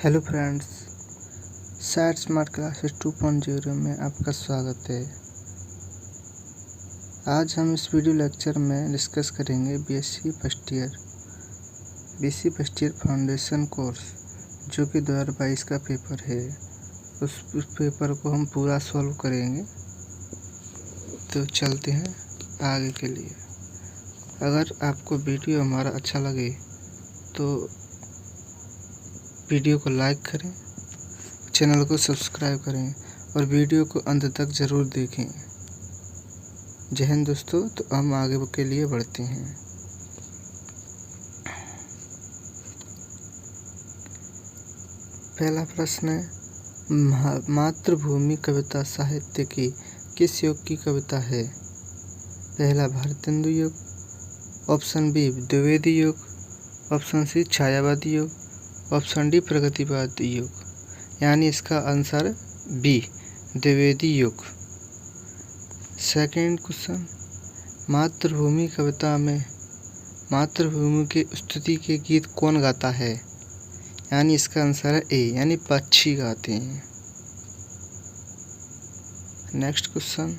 Hello friends, SAT smart classes 2.0 में आपका स्वागत है। आज हम इस वीडियो लेक्चर में डिस्कस करेंगे BSc first year foundation course, जो कि 2022 का पेपर है। उस पेपर को हम पूरा सॉल्व करेंगे। तो चलते हैं आगे के लिए। अगर आपको वीडियो हमारा अच्छा लगे तो वीडियो को लाइक करें, चैनल को सब्सक्राइब करें और वीडियो को अंत तक ज़रूर देखें। जय हिंद दोस्तों। तो हम आगे के लिए बढ़ते हैं। पहला प्रश्न है, मातृभूमि कविता साहित्य की किस युग की कविता है? पहला भारतेंदु युग, ऑप्शन बी द्विवेदी युग, ऑप्शन सी छायावादी युग, ऑप्शन डी प्रगतिवादी युग। यानी इसका आंसर बी द्विवेदी युग। सेकंड क्वेश्चन, मातृभूमि कविता में मातृभूमि की स्तुति के गीत कौन गाता है? यानी इसका आंसर है ए, यानी पक्षी गाते हैं। नेक्स्ट क्वेश्चन,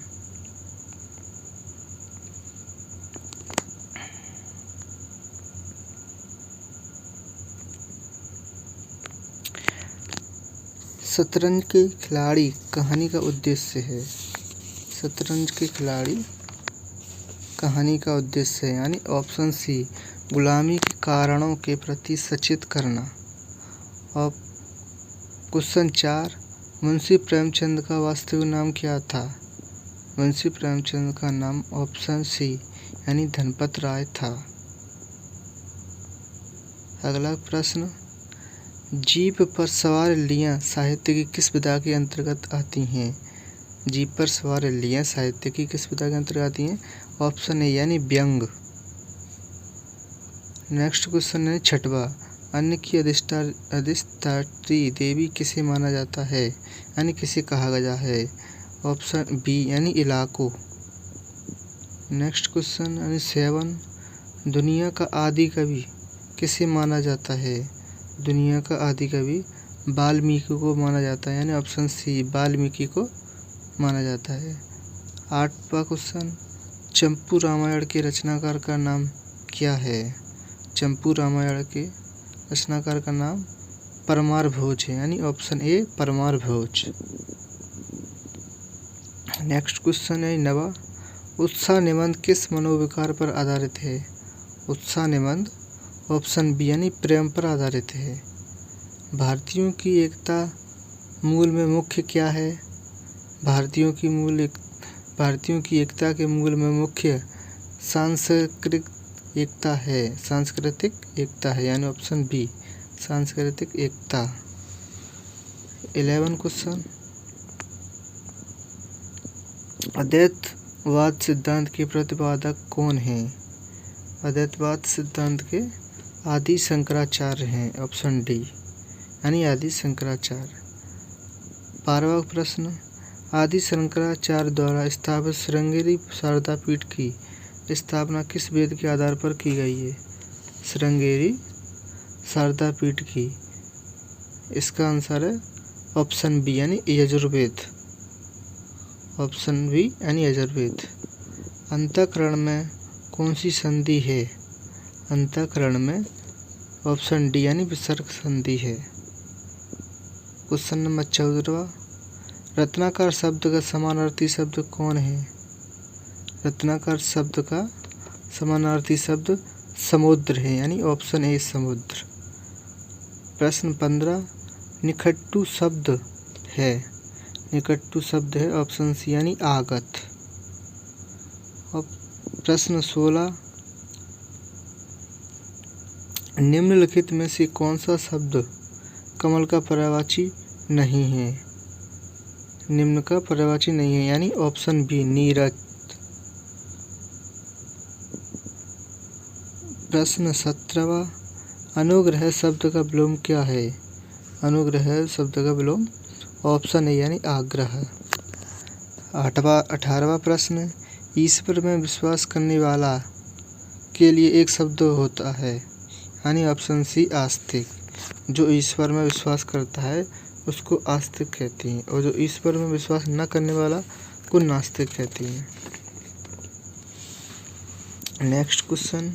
शतरंज के खिलाड़ी कहानी का उद्देश्य है। शतरंज के खिलाड़ी कहानी का उद्देश्य है, यानी ऑप्शन सी गुलामी के कारणों के प्रति सचेत करना। और क्वेश्चन 4, मुंशी प्रेमचंद का वास्तविक नाम क्या था? मुंशी प्रेमचंद का नाम ऑप्शन सी यानी धनपत राय था। अगला प्रश्न, जीप पर सवार लियां साहित्य की किस विधा के अंतर्गत आती हैं? जीप पर सवार लियां साहित्य की किस विधा के अंतर्गत आती हैं? ऑप्शन ए यानी व्यंग। नेक्स्ट क्वेश्चन है छठवां, अन्न की अधिष्ठात्री देवी किसे माना जाता है, यानी किसे कहा गया है? ऑप्शन बी यानी इलाको। नेक्स्ट क्वेश्चन यानी 7, दुनिया का आदि कवि किसे माना जाता है? दुनिया का आदि कवि वाल्मीकि को माना जाता है, यानी ऑप्शन सी वाल्मीकि को माना जाता है। 8वां क्वेश्चन, चंपू रामायण के रचनाकार का नाम क्या है? चंपू रामायण के रचनाकार का नाम परमार भोज है, यानी ऑप्शन ए परमार भोज। नेक्स्ट क्वेश्चन है 9वां, उत्साह निबंध किस मनोविकार पर आधारित है? उत्साह निबंध ऑप्शन बी यानी प्रेम पर आधारित है। भारतीयों की एकता मूल में मुख्य क्या है? भारतीयों की एकता के मूल में मुख्य सांस्कृतिक एकता है। सांस्कृतिक एकता है, यानी ऑप्शन बी सांस्कृतिक एकता। 11 क्वेश्चन, अद्वैतवाद सिद्धांत के प्रतिपादक कौन हैं? अद्वैतवाद सिद्धांत के आदि शंकराचार्य हैं, ऑप्शन डी यानी आदि शंकराचार्य। 12वां प्रश्न, आदि शंकराचार्य द्वारा स्थापित श्रृंगेरी शारदा पीठ की स्थापना किस वेद के आधार पर की गई है? श्रृंगेरी शारदा पीठ की, इसका आंसर है ऑप्शन बी यानी यजुर्वेद। ऑप्शन बी यानी यजुर्वेद। अंतःकरण में कौन सी संधि है? अंतःकरण में ऑप्शन डी यानी विसर्ग संधि है। क्वेश्चन नंबर 14वां, रत्नाकर शब्द का समानार्थी शब्द कौन है? रत्नाकर शब्द का समानार्थी शब्द समुद्र है, यानी ऑप्शन ए समुद्र। प्रश्न 15, निकट्टू शब्द है? निकट्टू शब्द है ऑप्शन सी यानी आगत। और प्रश्न 16, निम्नलिखित में से कौन सा शब्द कमल का पर्यायवाची नहीं है? निम्न का पर्यायवाची नहीं है, यानी ऑप्शन बी नीरज। प्रश्न 17वां, अनुग्रह शब्द का विलोम क्या है? अनुग्रह शब्द का विलोम ऑप्शन ए यानी आग्रह। 18वां प्रश्न, ईश्वर में विश्वास करने वाला के लिए एक शब्द होता है, यानी ऑप्शन सी आस्तिक। जो ईश्वर में विश्वास करता है उसको आस्तिक कहती हैं, और जो ईश्वर में विश्वास न करने वाला को नास्तिक कहती हैं। नेक्स्ट क्वेश्चन,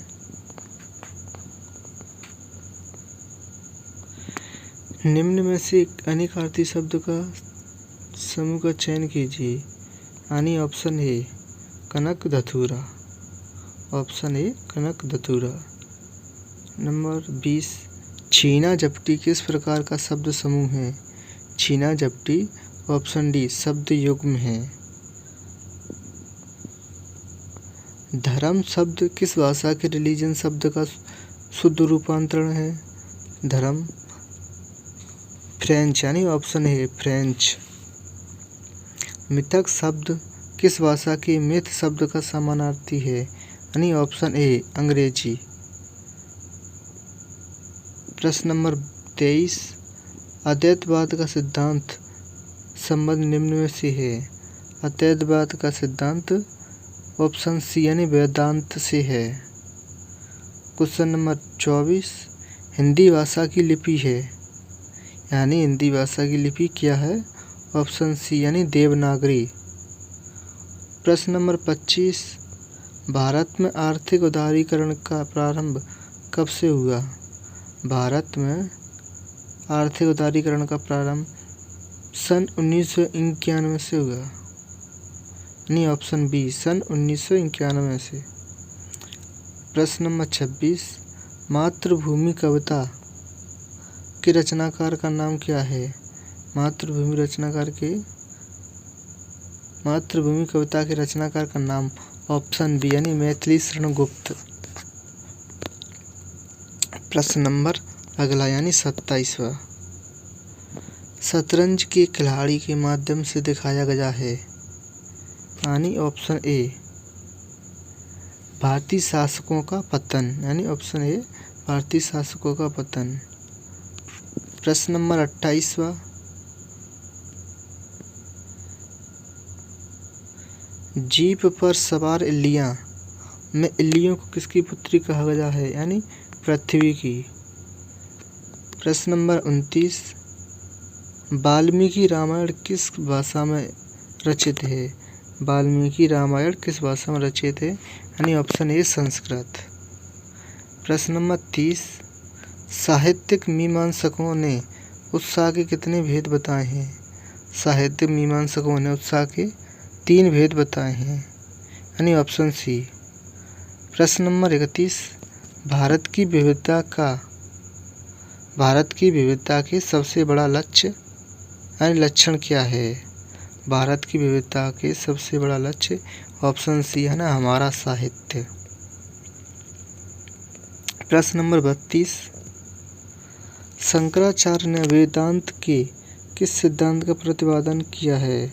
निम्न में से अनिकार्थी शब्द का समूह का चयन कीजिए। यानी ऑप्शन ए कनक धतूरा, ऑप्शन ए कनक धतूरा। नंबर 20, छीना झपटी किस प्रकार का शब्द समूह है? छीना झपटी ऑप्शन डी शब्द युग्म है। धर्म शब्द किस भाषा के रिलीजन शब्द का शुद्ध रूपांतरण है? धर्म फ्रेंच, यानी ऑप्शन है फ्रेंच। मिथक शब्द किस भाषा के मिथ शब्द का समानार्थी है? यानी ऑप्शन ए अंग्रेजी। प्रश्न नंबर 23, अद्वैतवाद का सिद्धांत संबंध निम्न में से है। अद्वैतवाद का सिद्धांत ऑप्शन सी यानी वेदांत से है। क्वेश्चन नंबर 24, हिंदी भाषा की लिपि है, यानी हिंदी भाषा की लिपि क्या है? ऑप्शन सी यानी देवनागरी। प्रश्न नंबर 25, भारत में आर्थिक उदारीकरण का प्रारंभ कब से हुआ? भारत में आर्थिक उदारीकरण का प्रारंभ सन 1991 से हुआ, यानी ऑप्शन बी सन 1991 से। प्रश्न नंबर 26, मातृभूमि कविता के रचनाकार का नाम क्या है? मातृभूमि कविता के रचनाकार का नाम ऑप्शन बी यानी मैथिली शरण गुप्त। प्रश्न नंबर अगला यानी 27वां, शतरंज के खिलाड़ी के माध्यम से दिखाया गया है, यानी ऑप्शन ए भारतीय शासकों का पतन, यानी ऑप्शन ए भारतीय शासकों का पतन। प्रश्न नंबर 28वां, जीप पर सवार इल्लियाँ में इल्लियों को किसकी पुत्री कहा गया है? यानी पृथ्वी की। प्रश्न नंबर 29, वाल्मीकि रामायण किस भाषा में रचित है? वाल्मीकि रामायण किस भाषा में रचित है? यानी ऑप्शन ए संस्कृत। प्रश्न नंबर 30, साहित्यिक मीमांसकों ने उत्साह के कितने भेद बताए हैं? साहित्यिक मीमांसकों ने उत्साह के 3 भेद बताए हैं, यानी ऑप्शन सी। प्रश्न नंबर 31, भारत की विविधता के सबसे बड़ा लक्ष्य यानी लक्षण क्या है? भारत की विविधता के सबसे बड़ा लक्ष्य ऑप्शन सी है ना हमारा साहित्य। प्रश्न नंबर 32, शंकराचार्य ने वेदांत के किस सिद्धांत का प्रतिपादन किया है?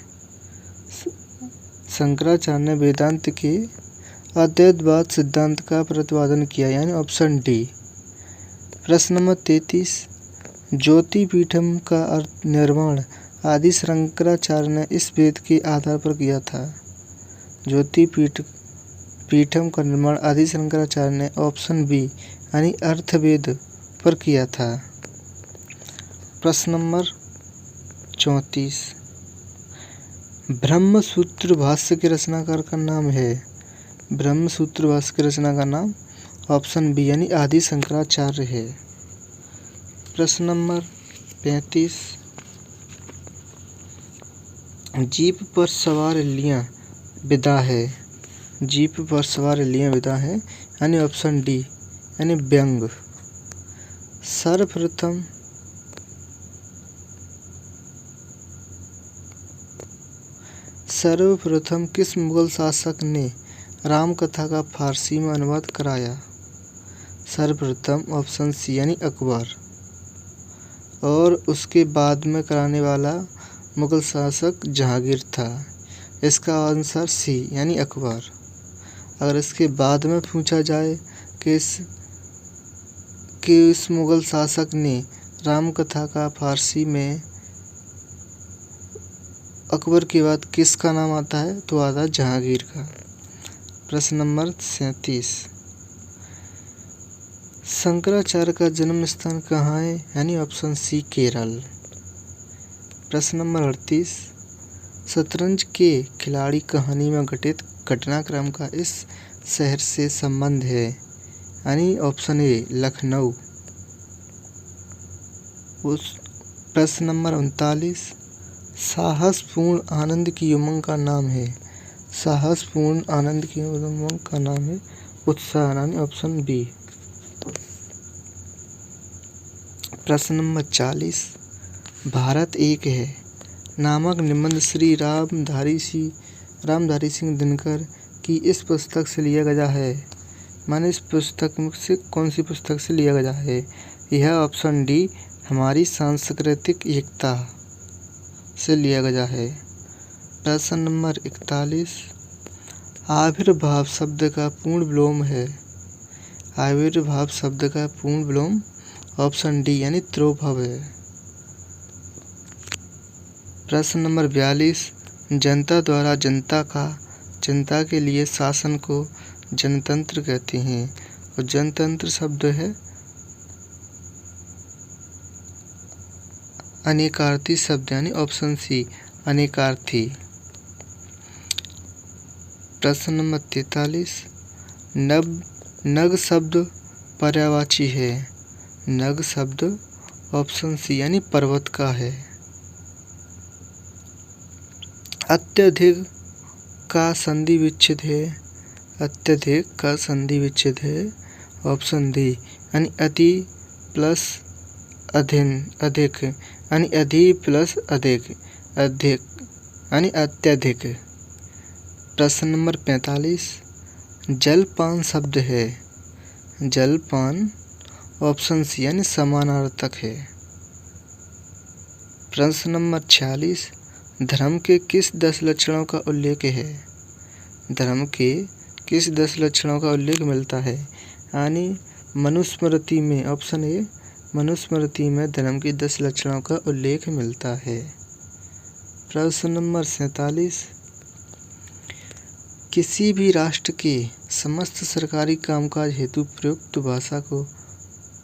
शंकराचार्य ने वेदांत के अद्वैतवाद सिद्धांत का प्रतिपादन किया, यानी ऑप्शन डी। प्रश्न नंबर 33, ज्योतिपीठम का अर्थ निर्माण आदि शंकराचार्य ने इस वेद के आधार पर किया था। ज्योतिपीठम का निर्माण आदि शंकराचार्य ने ऑप्शन बी यानी अर्थवेद पर किया था। प्रश्न नंबर 34, ब्रह्मसूत्र भाष्य के रचनाकार का नाम है। ब्रह्मसूत्र भाष्य के रचना का नाम ऑप्शन बी यानी आदि शंकराचार्य है। प्रश्न नंबर 35, जीप पर सवार इल्लियाँ विदा है। जीप पर सवार इल्लियाँ विदा है, यानी ऑप्शन डी यानी व्यंग। सर्वप्रथम किस मुगल शासक ने रामकथा का फारसी में अनुवाद कराया? सर्वप्रथम ऑप्शन सी यानी अकबर, और उसके बाद में कराने वाला मुगल शासक जहांगीर था। इसका आंसर सी यानी अकबर। अगर इसके बाद में पूछा जाए कि इस मुगल शासक ने रामकथा का फारसी में अकबर के बाद किसका नाम आता है, तो आता है जहांगीर का। प्रश्न नंबर 37, शंकराचार्य का जन्म स्थान कहाँ है? यानी ऑप्शन सी केरल। प्रश्न नंबर 38, शतरंज के खिलाड़ी कहानी में घटित घटनाक्रम का इस शहर से संबंध है? यानी ऑप्शन ए लखनऊ। प्रश्न नंबर 39, साहसपूर्ण आनंद की उमंग का नाम है? साहसपूर्ण आनंद की उमंग का नाम है उत्साह, यानी ऑप्शन बी। प्रश्न नंबर 40, भारत एक है नामक निबंध श्री रामधारी सिंह दिनकर की इस पुस्तक से लिया गया है? माने इस पुस्तक से कौन सी पुस्तक से लिया गया है? यह ऑप्शन डी हमारी सांस्कृतिक एकता से लिया गया है। प्रश्न नंबर 41, आविर्भाव शब्द का पूर्ण विलोम है? आविर्भाव शब्द का पूर्ण विलोम ऑप्शन डी यानी तिरोभाव है। प्रश्न नंबर 42, जनता द्वारा जनता के लिए शासन को जनतंत्र कहते हैं और जनतंत्र शब्द है अनेकार्थी शब्द, यानी ऑप्शन सी अनेकार्थी। प्रश्न नंबर 43, नग शब्द पर्यायवाची है? नग शब्द ऑप्शन सी यानी पर्वत का है। अत्यधिक का संधि विच्छेद है? अत्यधिक का संधि विच्छेद है ऑप्शन डी यानी अति प्लस अधिक, यानी अधि प्लस अधिक यानी अत्यधिक। प्रश्न नंबर 45, जलपान शब्द है? जलपान ऑप्शन सी यानी समानार्थक है। प्रश्न नंबर 46, धर्म के किस 10 लक्षणों का उल्लेख है? धर्म के किस 10 लक्षणों का उल्लेख मिलता है? यानी मनुस्मृति में, ऑप्शन ए मनुस्मृति में धर्म के 10 लक्षणों का उल्लेख मिलता है। प्रश्न नंबर 47, किसी भी राष्ट्र के समस्त सरकारी कामकाज हेतु प्रयुक्त भाषा को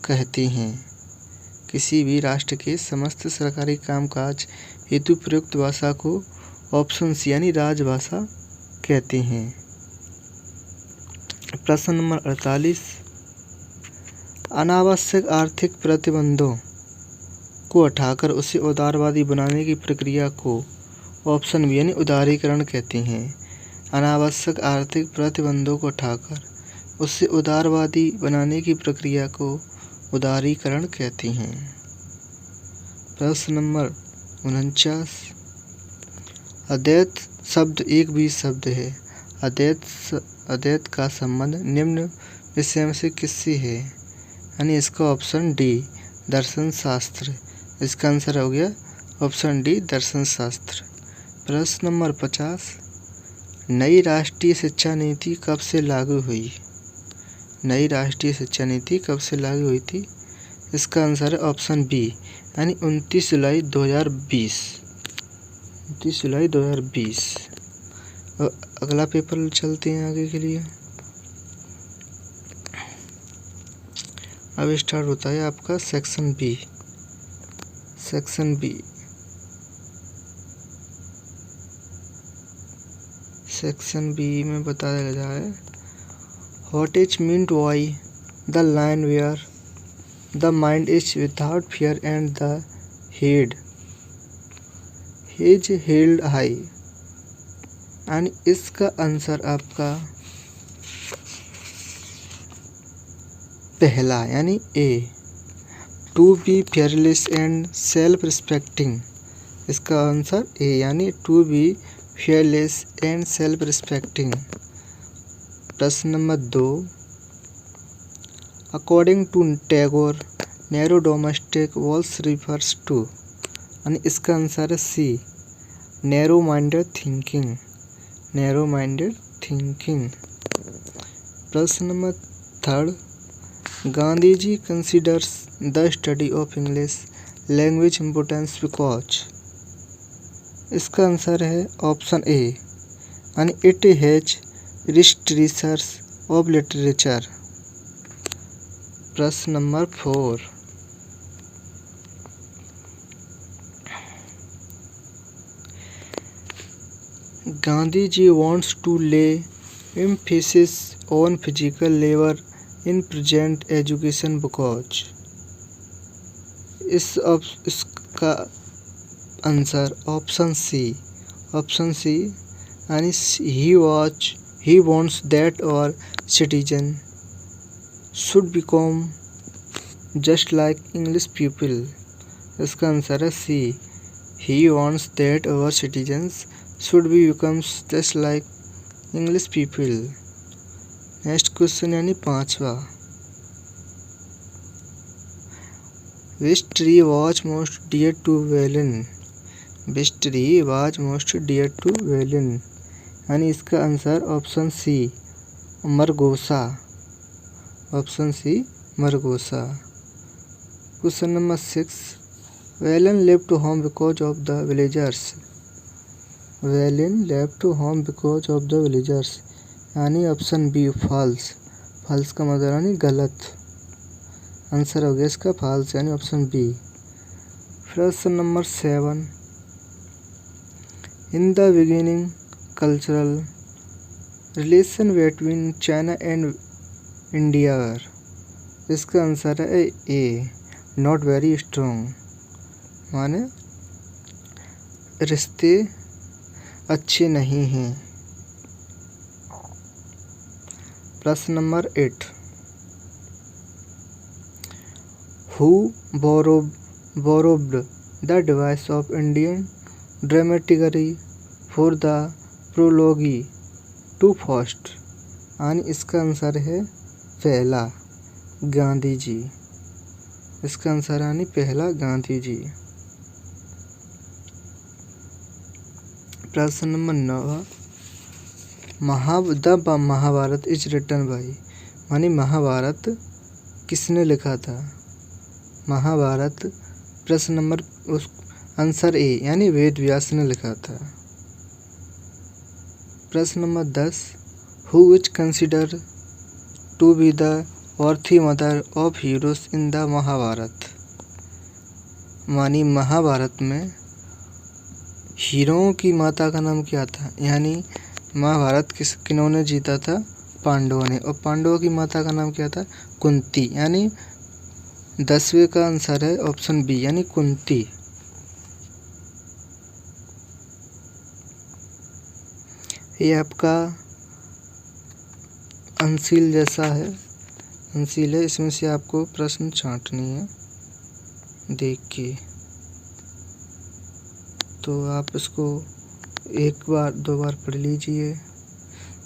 कहते हैं? किसी भी राष्ट्र के समस्त सरकारी कामकाज हेतु प्रयुक्त भाषा को ऑप्शन सी यानी राजभाषा कहते हैं। प्रश्न नंबर 48, अनावश्यक आर्थिक प्रतिबंधों को हटाकर उसे उदारवादी बनाने की प्रक्रिया को ऑप्शन बी यानी उदारीकरण कहते हैं। अनावश्यक आर्थिक प्रतिबंधों को हटाकर उसे उदारवादी बनाने की प्रक्रिया को उदारीकरण कहते हैं। प्रश्न नंबर 49, अद्वैत शब्द एक भी शब्द है? अद्वैत का संबंध निम्न विषय से किससे है? यानी इसका ऑप्शन डी दर्शन शास्त्र। इसका आंसर हो गया ऑप्शन डी दर्शन शास्त्र। प्रश्न नंबर 50, नई राष्ट्रीय शिक्षा नीति कब से लागू हुई? नई राष्ट्रीय शिक्षा नीति कब से लागू हुई थी? इसका आंसर है ऑप्शन बी यानी 29 जुलाई 2020। 29 जुलाई 2020। अगला पेपर चलते हैं आगे के लिए। अब स्टार्ट होता है आपका सेक्शन बी। सेक्शन बी में बताया गया है what is meant by the line where the mind is without fear and the head is held high. And इसका आंसर आपका पहला यानी A to be fearless and self respecting. इसका answer A यानी to be fearless and self-respecting। प्रश्न number 2, according to Tagore narrow domestic walls refers to. यानी इसका answer है C narrow minded thinking. Narrow minded thinking. प्रश्न number 3, Gandhi ji considers the study of English language importance because. इसका answer है option A यानी it has rich research of literature. प्रश्न number 4, Gandhi ji wants to lay emphasis on physical labor in present education because इसका answer option सी यानी he wants that our citizen should become just like English people। इसका answer है सी, he wants that our citizens should be becomes just like English people। Next question यानी 5वां, which tree was most dear to Valen? Which tree was most dear to Valen? यानी इसका answer option C margosa. Question number 6, Valen left home because of the villagers। Valen left home because of the villagers यानी option B false का मतलब यानी गलत। Answer हो गया इसका फॉल्स यानी ऑप्शन बी। प्रश्न number 7, in the beginning cultural relation between China and India. इसका आंसर है ए नॉट वेरी स्ट्रॉन्ग, माने रिश्ते अच्छे नहीं हैं। प्रश्न number 8, who borrowed the device of Indian dramaturgy for the prologue to Faust? यानी इसका आंसर है पहला गांधी जी। इसका आंसर यानी पहला गांधी जी। प्रश्न number 9, Mahabharat is written by. यानी महाभारत किसने लिखा था? महाभारत प्रश्न नंबर आंसर ए यानी वेद व्यास ने लिखा था। प्रश्न number 10, who is consider to be the earthy mother of heroes in the Mahabharata. मानी महाभारत में हीरोओं की माता का नाम क्या था? यानी महाभारत किन्होंने जीता था? पांडवों ने। और पांडवों की माता का नाम क्या था? कुंती। यानी 10वें का आंसर है ऑप्शन बी यानी कुंती। ये आपका अंशील जैसा है, अंशील है, इसमें से आपको प्रश्न छांटनी है देख के। तो आप इसको एक बार 2 बार पढ़ लीजिए।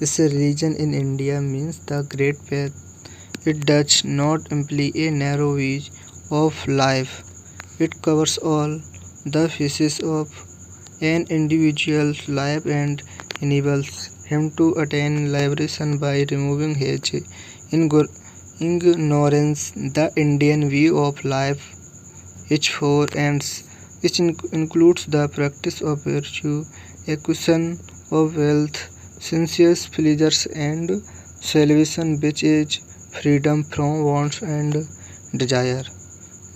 इससे religion in India means the great faith. It does not imply a narrow view of life. It covers all the phases of an individual's life and enables him to attain liberation by removing his ignorance. The Indian view of life is four ends, which includes the practice of virtue, acquisition of wealth, sensuous pleasures, and salvation, which is freedom from wants and desire.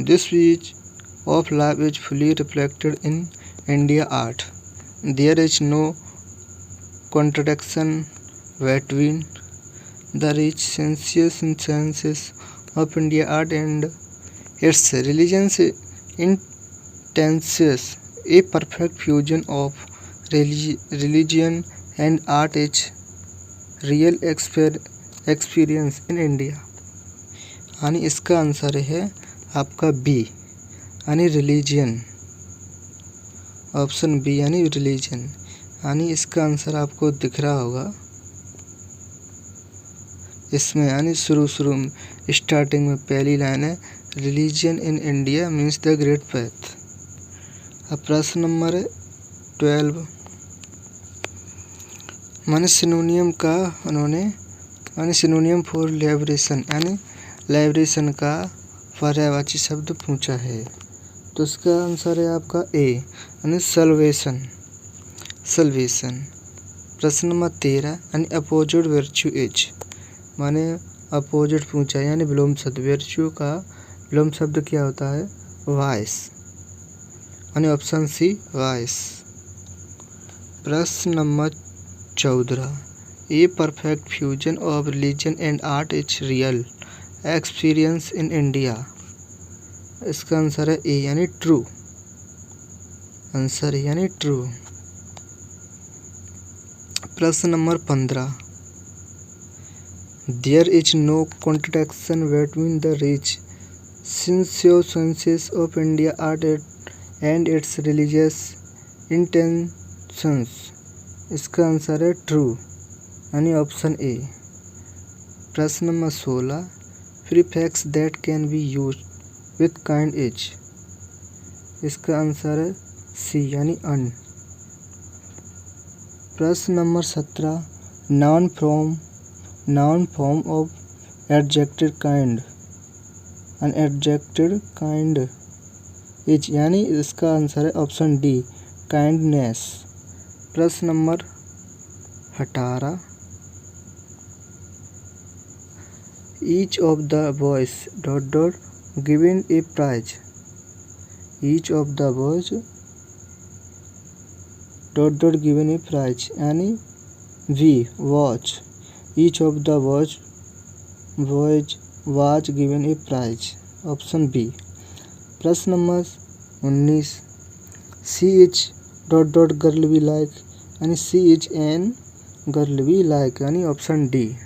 This view of life is fully reflected in India art. There is no contradiction between the rich sensuous senses of India art and its religious intentions. A perfect fusion of religion and art is real experience in India. यानी इसका answer है आपका B यानी religion. Option B यानी religion. यानी इसका answer आपको दिख रहा होगा इसमें। यानी शुरू में स्टार्टिंग में पहली लाइन है religion in India means the great faith. अब प्रश्न नंबर 12, माने सिनोनियम का उन्होंने यानी सिनोनियम फॉर लिबरेशन यानी लिबरेशन का पर्यायवाची शब्द पूछा है। तो इसका आंसर है आपका ए यानी सल्वेशन। प्रश्न नंबर 13, यानी अपोजिट वर्च्यू इज। माने अपोजिट पूछा यानी विलोम शब्द। वर्च्यू का विलोम शब्द क्या होता है? वाइस, यानी ऑप्शन सी वाइस। प्रश्न number 14, a perfect fusion of religion and art is real experience in India. इसका आंसर है ए यानी ट्रू। आंसर यानी ट्रू। प्रश्न number 15, there is no contradiction between the rich sensuousness of India art and its religious intentions. इसका answer है true, यानी option A. प्रश्न number 16, prefix that can be used with kind is. इसका answer है सी यानी un. प्रश्न number 17, noun form of adjective kind. An adjective kind is, यानी इसका आंसर है ऑप्शन डी काइंडनेस। प्रश्न number 18, each of the boys given a prize. Each of the boys given a prize, यानी we watch. Each of the boys was given a prize, option B. प्रश्न number 19, she is girl be like, यानी she is an girl be like, यानी option D.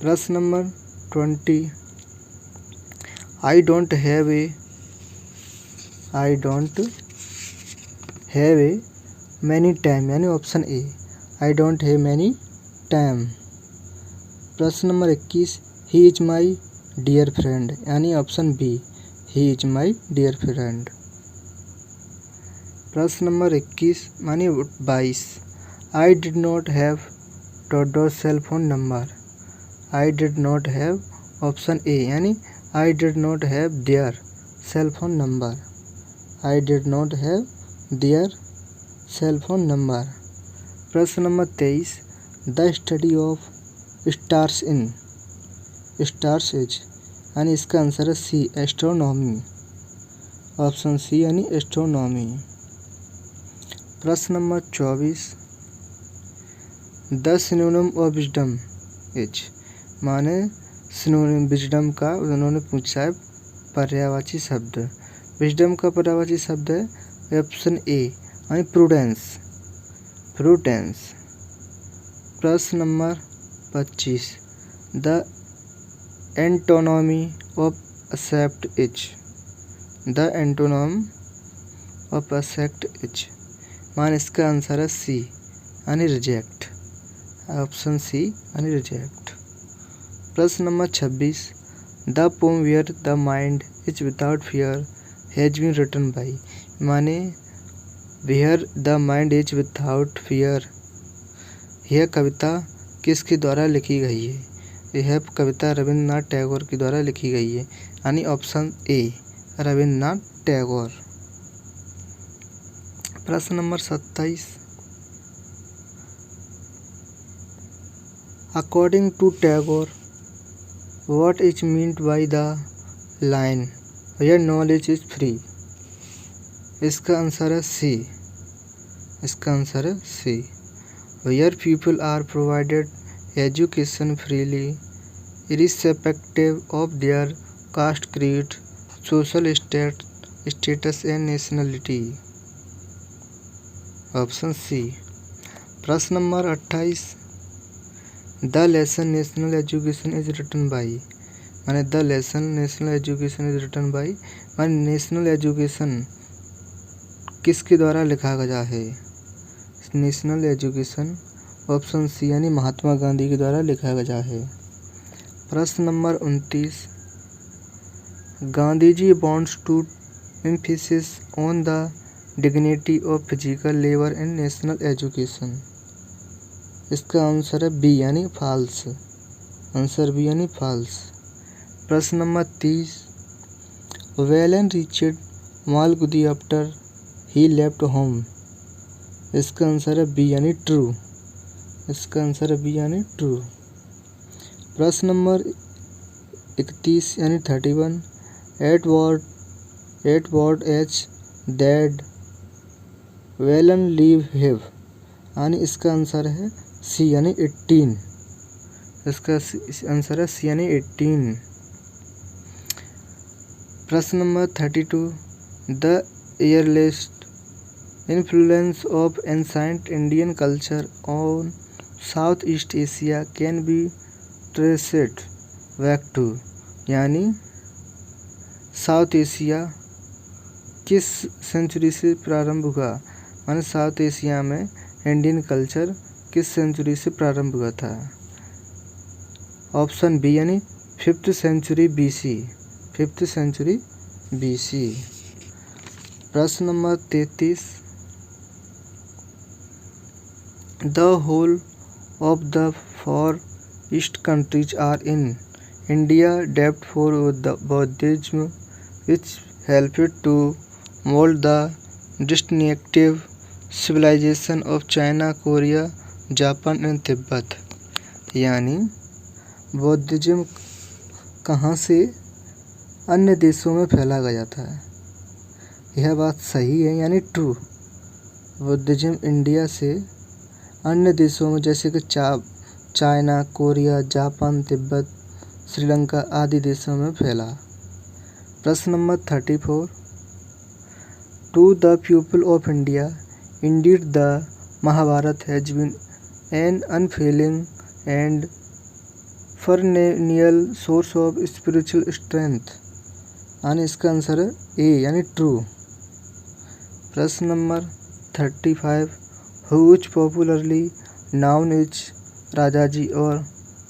प्रश्न number 20, I don't have a many time, यानी option A I don't have many time. प्रश्न number 21, he is my dear friend, यानी option B he is my dear friend. प्रश्न number 21 यानी 22, I did not have cell phone number. I did not have, option A, यानी I did not have their cell phone number. I did not have their cell phone number. प्रश्न number 23, the study of stars is, यानी इसका answer है सी astronomy, option C यानी astronomy. प्रश्न number 24, the synonym of wisdom is, माने synonym wisdom का उन्होंने पूछा है पर्यायवाची शब्द। विजडम का पर्यायवाची शब्द है ऑप्शन ए यानी प्रूडेंस। प्रश्न number 25, the antonym of accept is. The antonym of accept is, मान इसका आंसर है सी यानी रिजेक्ट, ऑप्शन सी यानी रिजेक्ट। प्रश्न number 26, the poem where the mind is without fear has been written by, माने where the mind is without fear, यह कविता किसके द्वारा लिखी गई है? यह कविता रविन्द्रनाथ टैगोर के द्वारा लिखी गई है, यानी ऑप्शन ए रविन्द्रनाथ टैगोर। प्रश्न number 27, according to Tagore what is meant by the line where knowledge is free. इसका आंसर है सी। इसका आंसर है C. Where people are provided education freely irrespective of their caste, creed, social status and nationality, option C. प्रश्न number 28, the lesson national education is written by, माने the lesson national education is written by, माने national education किसके द्वारा लिखा गया है? National education, option C यानी महात्मा गांधी के द्वारा लिखा गया है। प्रश्न number 29, Gandhi ji wants to emphasis on the dignity of physical labour in national education. इसका आंसर है बी यानी फॉल्स, आंसर बी यानी फॉल्स। प्रश्न number 30, Velan reached Malgudi after he left home. इसका आंसर है बी यानी ट्रू। इसका आंसर है बी यानी ट्रू। प्रश्न नंबर 31 यानी 31, at what age did Velan leave have, यानी इसका आंसर है सी यानी 18। इसका आंसर है सी यानी 18। प्रश्न number 32, the earliest influence of ancient Indian culture on Southeast Asia can be traced back to, यानी साउथ एशिया किस सेंचुरी से प्रारंभ हुआ, माने साउथ एशिया में इंडियन कल्चर किस सेंचुरी से प्रारंभ हुआ था। ऑप्शन बी यानी 5th century BC, 5th century BC। प्रश्न number 33, the whole of the far east countries are in India डेप्ट for Buddhism which helped to mold the distinctive civilization of China, Korea, Japan and Tibet, यानी बौद्धिज्म कहाँ से अन्य देशों में फैला गया था। यह बात सही है यानी ट्रू। बौद्धिज्म इंडिया से अन्य देशों में जैसे कि China, Korea, Japan, Tibet, Sri Lanka आदि देशों में फैला। प्रश्न number 34, to the people of India indeed the Mahabharat has been an unfailing and perennial source of spiritual strength, यानी इसका आंसर है ए यानी ट्रू। प्रश्न number 35, who is popularly known is Rajaji और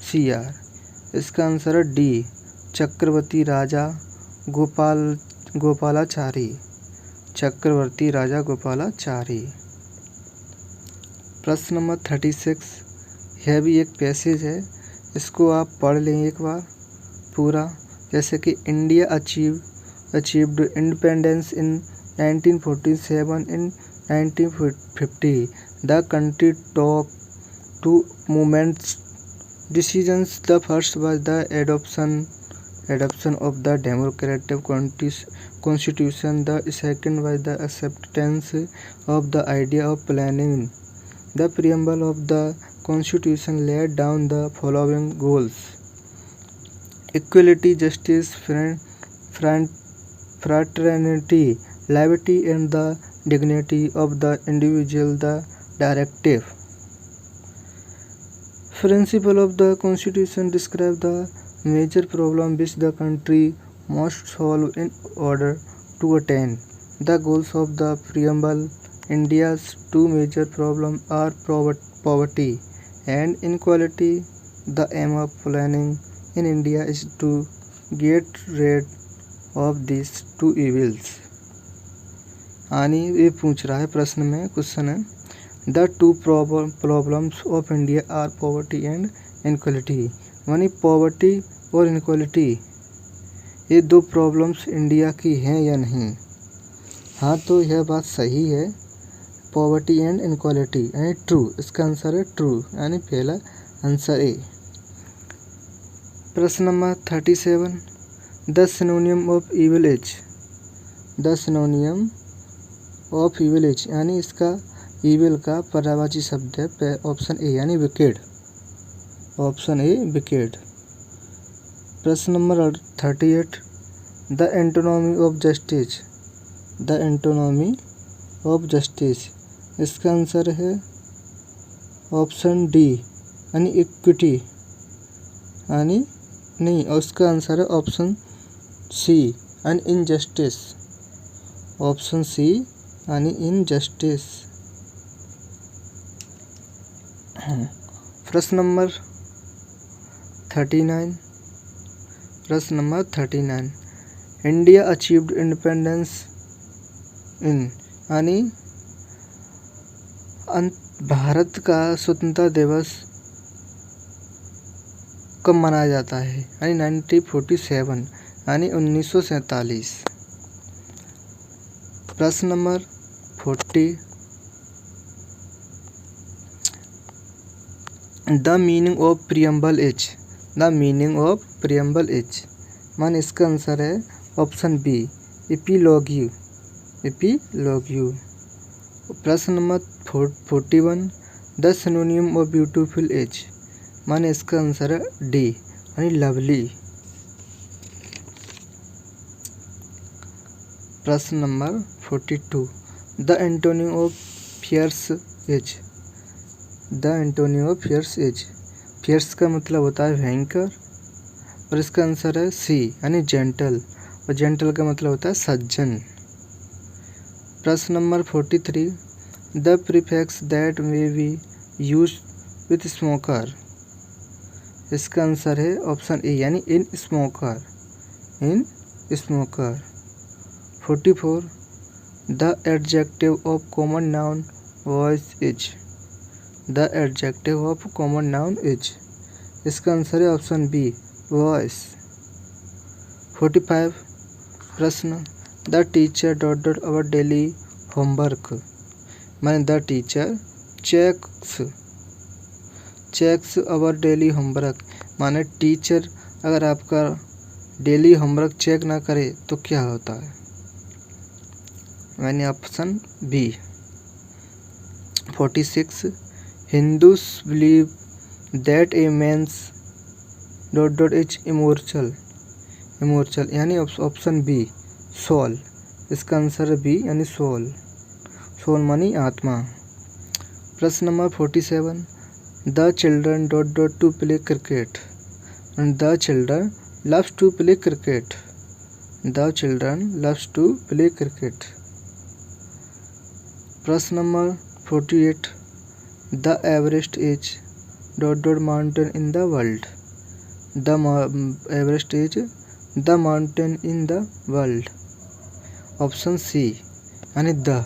CR, इसका आंसर है डी चक्रवर्ती राजा गोपालाचारी, चक्रवर्ती राजा गोपालाचारी। प्रश्न नंबर 36, यह भी एक पैसेज है, इसको आप पढ़ लें एक बार पूरा। जैसे कि India achieved independence in 1947, in 1950 the country talk to movements decisions, the first was the adoption of the democratic constitution, the second was the acceptance of the idea of planning. The preamble of the constitution laid down the following goals: equality, justice, fraternity, liberty and the dignity of the individual. The directive principle of the constitution describe the major problem which the country must solve in order to attain the goals of the preamble. India's two major problems are poverty and inequality. The aim of planning in India is to get rid of these two evils. यानी ये पूछ रहा है प्रश्न में, question है the two problems of India are poverty and inequality, यानी poverty और इनक्वालिटी ये दो प्रॉब्लम्स इंडिया की हैं या नहीं। हाँ, तो यह बात सही है, पॉवर्टी एंड इनक्वालिटी यानी ट्रू, इसका आंसर है ट्रू यानी पहला आंसर ए। प्रश्न number 37, the synonym of evil age, the synonym of evil age यानी इसका इविल का पर्यायवाची शब्द है ऑप्शन ए यानी विकेड, ऑप्शन ए विकेड। प्रश्न number 38, the antonym of justice, the antonym of justice, इसका आंसर है ऑप्शन डी यानी इक्विटी, यानी नहीं, और उसका आंसर है ऑप्शन सी यानी इनजस्टिस, ऑप्शन सी यानी इनजस्टिस। प्रश्न नंबर 39, प्रश्न नंबर 39, इंडिया अचीव्ड इंडिपेंडेंस इन, यानी भारत का स्वतंत्रता दिवस कब मनाया जाता है, यानी 1947 यानी 1947। प्रश्न number 40, the meaning of preamble is, the meaning of preamble is, मान इसका आंसर है ऑप्शन बी, एपिलॉग्यू, एपिलॉग्यू। प्रश्न number 41, the synonym of beautiful is, मान इसका आंसर है डी, यानी लवली। प्रश्न number 42, the antonym of fierce is, the antonym of fierce is, fierce का मतलब होता है भयंकर, और इसका आंसर है सी, यानी जेंटल, और जेंटल का मतलब होता है सज्जन। प्रश्न number 43, the prefix that may be use with smoker, इसका आंसर है ऑप्शन ए, यानी in smoker, in smoker. 44, the adjective of common noun voice is, the adjective of common noun is, इसका आंसर है ऑप्शन बी, वॉइस। 45, प्रश्न, the teacher dot our daily homework, माने the teacher checks our daily homework, माने teacher अगर आपका daily homework check ना करे तो क्या होता है, यानी option B. 46, Hindus believe that a man's dot is immortal, यानी ऑप्शन बी, सोल, इसका आंसर है बी, यानी सोल, सोल मानी आत्मा। प्रश्न number 47, the children dot to play cricket, the children loves to play cricket, the children loves to play cricket. प्रश्न number 48, the Everest is dot mountain in the world, the Everest is the mountain in the world, option सी, यानी the.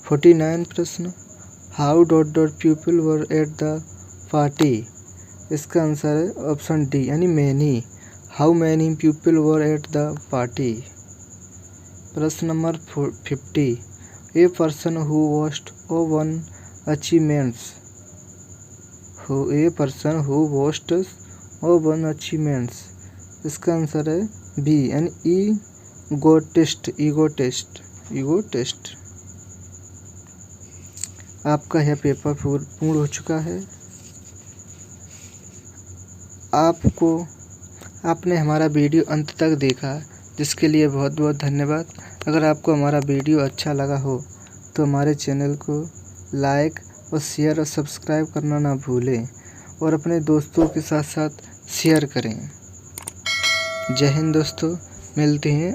49 प्रश्न, how dot people were at the party, इसका answer है option D, यानी many, how many people were at the party. प्रश्न number 50, a person who boasts of own achievements, a person who boasts of own achievements, इसका answer है B, यानी egotist. आपका यह paper पूर्ण हो चुका है। आपने हमारा वीडियो अंत तक देखा, जिसके लिए बहुत बहुत धन्यवाद। अगर आपको हमारा वीडियो अच्छा लगा हो तो हमारे चैनल को लाइक और शेयर और सब्सक्राइब करना ना भूलें, और अपने दोस्तों के साथ शेयर करें। जय हिंद दोस्तों, मिलते हैं।